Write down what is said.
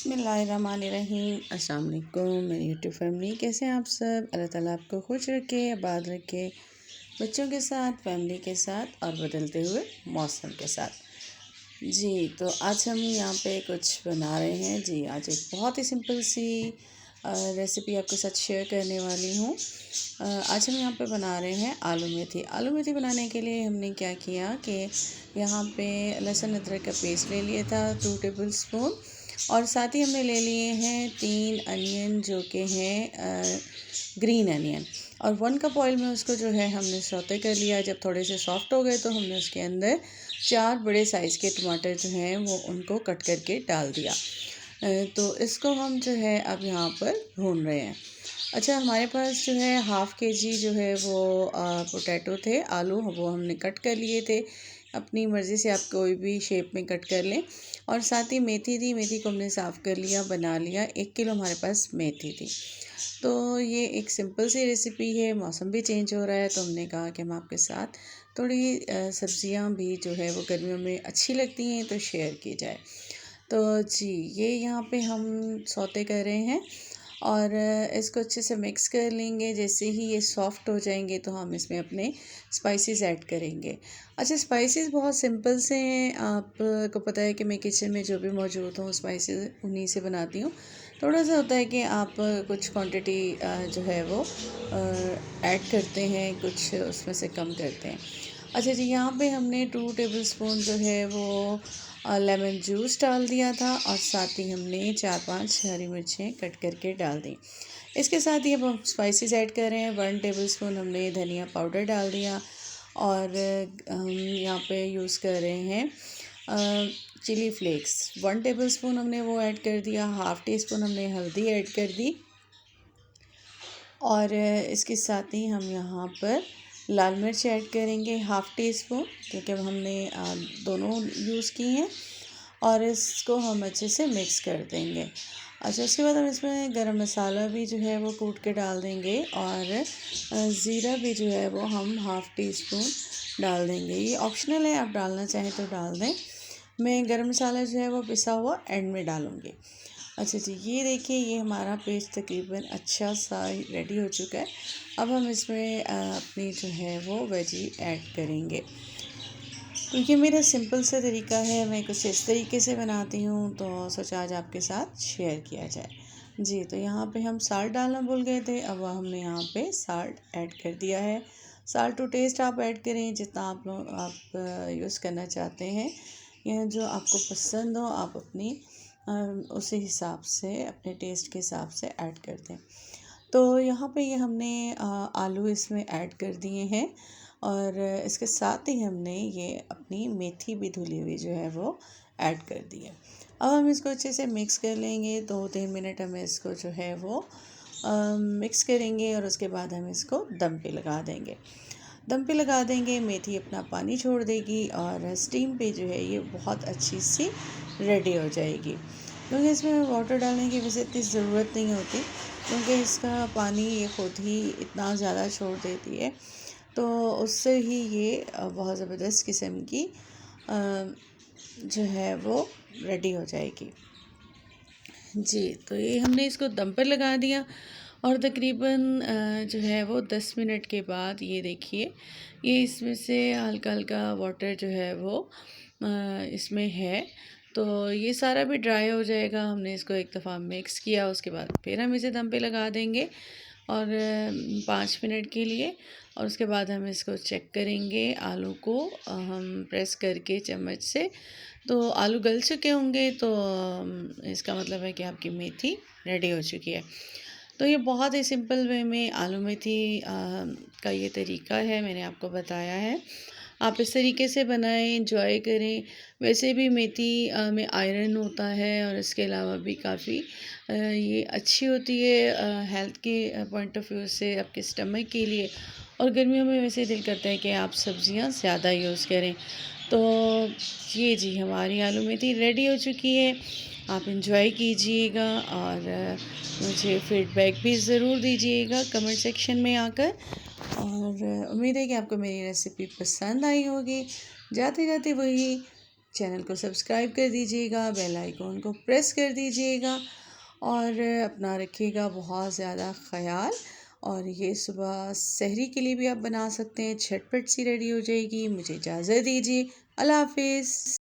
बिस्मिल्लाहिर्रहमानिर्रहीम। अस्सलाम वालेकुम मेरी यूट्यूब फैमिली, कैसे हैं आप सब। अल्लाह ताला आपको खुश रखे, आबाद रखे, बच्चों के साथ, फैमिली के साथ और बदलते हुए मौसम के साथ। जी तो आज हम यहाँ पे कुछ बना रहे हैं। जी आज एक बहुत ही सिंपल सी रेसिपी आपके साथ शेयर करने वाली हूँ। आज हम यहाँ पे बना रहे हैं आलू मेथी। आलू मेथी बनाने के लिए हमने क्या किया कि यहाँ पे लहसुन अदरक का पेस्ट ले लिया था 2 टेबल स्पून, और साथ ही हमने ले लिए हैं 3 अनियन जो कि हैं ग्रीन अनियन, और 1 कप ऑयल में उसको जो है हमने सौते कर लिया। जब थोड़े से सॉफ्ट हो गए तो हमने उसके अंदर 4 बड़े साइज़ के टमाटर जो हैं वो उनको कट करके डाल दिया। तो इसको हम जो है अब यहाँ पर भून रहे हैं। अच्छा, हमारे पास जो है हाफ़ केजी जो है वो पोटैटो थे, आलू वो हमने कट कर लिए थे। अपनी मर्ज़ी से आप कोई भी शेप में कट कर लें। और साथ ही मेथी थी, मेथी को हमने साफ़ कर लिया, बना लिया। 1 किलो हमारे पास मेथी थी। तो ये एक सिंपल सी रेसिपी है, मौसम भी चेंज हो रहा है तो हमने कहा कि हम आपके साथ थोड़ी सब्जियां भी जो है वो गर्मियों में अच्छी लगती हैं तो शेयर की जाए। तो जी ये यहाँ पे हम सौते कर रहे हैं और इसको अच्छे से मिक्स कर लेंगे। जैसे ही ये सॉफ़्ट हो जाएंगे तो हम इसमें अपने स्पाइसेस ऐड करेंगे। अच्छा, स्पाइसेस बहुत सिंपल से हैं, आपको पता है कि मैं किचन में जो भी मौजूद हूँ स्पाइसेस उन्हीं से बनाती हूँ। थोड़ा सा होता है कि आप कुछ क्वांटिटी जो है वो ऐड करते हैं, कुछ उसमें से कम करते हैं। अच्छा जी, यहाँ पे हमने 2 टेबल स्पून जो है वो लेमन जूस डाल दिया था, और साथ ही हमने 4-5 हरी मिर्चें कट करके डाल दी। इसके साथ ही अब हम स्पाइसेस ऐड कर रहे हैं। 1 टेबल स्पून हमने धनिया पाउडर डाल दिया, और हम यहाँ पे यूज़ कर रहे हैं चिली फ्लेक्स 1 टेबल स्पून हमने वो ऐड कर दिया। हाफ़ टी स्पून हमने हल्दी ऐड कर दी, और इसके साथ ही हम यहाँ पर लाल मिर्च ऐड करेंगे हाफ़ टी स्पून, क्योंकि हमने दोनों ज़ूस की हैं, और इसको हम अच्छे से मिक्स कर देंगे। अच्छा, उसके बाद हम इसमें गरम मसाला भी जो है वो कूट के डाल देंगे, और ज़ीरा भी जो है वो हम हाफ़ टी स्पून डाल देंगे। ये ऑप्शनल है, आप डालना चाहें तो डाल दें। मैं गरम मसाला जो है वो पिसा हुआ एंड में डालूँगी। अच्छा जी, ये देखिए ये हमारा पेस्ट तकरीबन अच्छा सा रेडी हो चुका है। अब हम इसमें अपनी जो है वो वेजी ऐड करेंगे। तो ये मेरा सिंपल सा तरीका है, मैं कुछ इस तरीके से बनाती हूँ तो सोचा आज आपके साथ शेयर किया जाए। जी तो यहाँ पे हम साल्ट डालना भूल गए थे, अब हमने यहाँ पे साल्ट ऐड कर दिया है। साल्ट टू टेस्ट आप ऐड करें, जितना आप यूज़ करना चाहते हैं, यह जो आपको पसंद हो आप अपनी उसी हिसाब से अपने टेस्ट के हिसाब से ऐड कर दें। तो यहाँ पे ये हमने आलू इसमें ऐड कर दिए हैं, और इसके साथ ही हमने ये अपनी मेथी भी धुली हुई जो है वो ऐड कर दी है। अब हम इसको अच्छे से मिक्स कर लेंगे, 2-3 मिनट हम इसको जो है वो मिक्स करेंगे, और उसके बाद हम इसको दम पे लगा देंगे। दम पे लगा देंगे, मेथी अपना पानी छोड़ देगी, और स्टीम पे जो है ये बहुत अच्छी सी रेडी हो जाएगी। क्योंकि इसमें वाटर डालने की वैसे इतनी ज़रूरत नहीं होती, क्योंकि इसका पानी ये खुद ही इतना ज़्यादा छोड़ देती है, तो उससे ही ये बहुत ज़बरदस्त किस्म की जो है वो रेडी हो जाएगी। जी तो ये हमने इसको दम पर लगा दिया, और तकरीबन जो है वो 10 मिनट के बाद ये देखिए ये इसमें से हल्का हल्का वाटर जो है वो इसमें है, तो ये सारा भी ड्राई हो जाएगा। हमने इसको एक दफ़ा मिक्स किया, उसके बाद फिर हम इसे दम पे लगा देंगे, और 5 मिनट के लिए, और उसके बाद हम इसको चेक करेंगे। आलू को हम प्रेस करके चम्मच से, तो आलू गल चुके होंगे, तो इसका मतलब है कि आपकी मेथी रेडी हो चुकी है। तो ये बहुत ही सिंपल वे में आलू मेथी का ये तरीका है, मैंने आपको बताया है। आप इस तरीके से बनाएं, एंजॉय करें। वैसे भी मेथी में आयरन होता है, और इसके अलावा भी काफ़ी ये अच्छी होती है हेल्थ के पॉइंट ऑफ व्यू से, आपके स्टमक के लिए। और गर्मियों में वैसे दिल करता है कि आप सब्जियां ज़्यादा यूज़ करें। तो ये जी हमारी आलू मेथी रेडी हो चुकी है। आप इंजॉय कीजिएगा, और मुझे फीडबैक भी ज़रूर दीजिएगा कमेंट सेक्शन में आकर, और उम्मीद है कि आपको मेरी रेसिपी पसंद आई होगी। जाते जाते वही चैनल को सब्सक्राइब कर दीजिएगा, बेल आइकॉन को प्रेस कर दीजिएगा और अपना रखिएगा बहुत ज़्यादा ख़याल। और ये सुबह सहरी के लिए भी आप बना सकते हैं, झटपट सी रेडी हो जाएगी। मुझे इजाज़त दीजिए। अल्लाह हाफ़िज़।